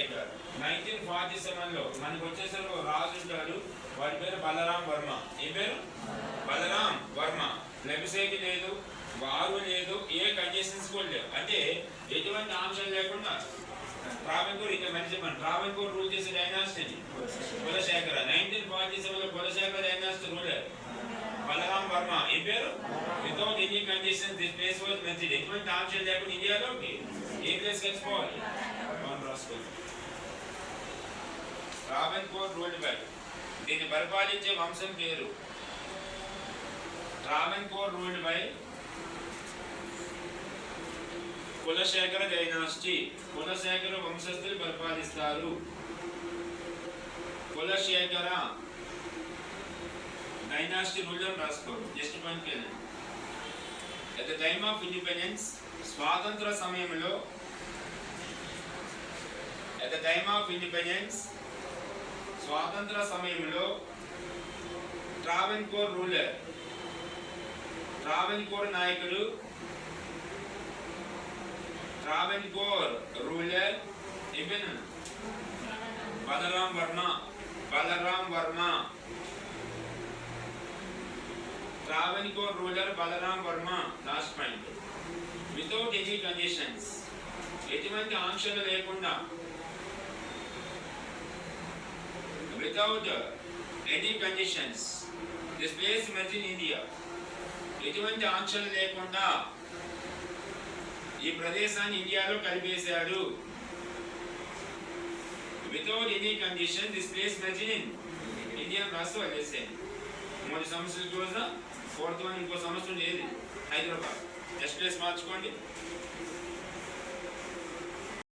కులశేఖర్. 1947లో మనకు వచ్చేసరికి ఒక రాజు ఉంటాడు, వాడి పేరు బలరాం వర్మ. ఏ పేరు? బలరాం వర్మ. ప్లెబిసైట్ లేదు, వారు లేదు, ఏ కండిషన్స్ కూడా లేవు, అంటే ఎటువంటి ఆంక్షలు లేకుండా ట్రావెన్కోర్ ఇంకా మంచి చెప్పండి. ట్రావెన్కోర్ రూల్ చేసే డైనాసిటీ కులశేఖర. 1947లో కులశేఖర డైనాసిటీ రూలర్ బలరాం వర్మ. ఈ పేరు without any condition this place was mention. ఎటువంటి ఆంక్షలు లేకుండా ఇండియాలోకి ఏ ప్లేస్ కలిసిపోవాలి? Travancore ruled by. దీన్ని పరిపాలించే వంశం పేరు Travancore ruled by Kulasekhara dynasty. Kulasekhara వంశస్థులు పరిపాలిస్తారు. కులశేఖర డైనాసిటీ రూలర్ రాసుకోరు. జస్ట్ పాయింట్ కేనండి. At the time of independence, స్వాతంత్ర సమయంలో, at the time of independence స్వాతంత్ర సమయంలో ట్రావెన్కోర్ రూలర్, ట్రావెన్కోర్ నాయకుడు, ట్రావెన్కోర్ రూలర్ ఇబన్ Balaram Varma. Balaram Varma. Travancore ruler Balaram Varma. Last point. Without any conditions, ఎటువంటి ఆంక్షలు లేకుండా, without any conditions this place merge in India. ఎటువంటి ఆంక్షలు లేకుండా ఈ ప్రదేశాన్ని ఇండియాలో కలిపేశాడు. Without any condition this place merge in India రాస్తూ వదిలేసాను. 3 సమస్యలు క్లోజ్. 4th వన్ ఇంకో సమస్య ఉండేది హైదరాబాద్. జస్ట్ ప్లేస్ మార్చుకోండి.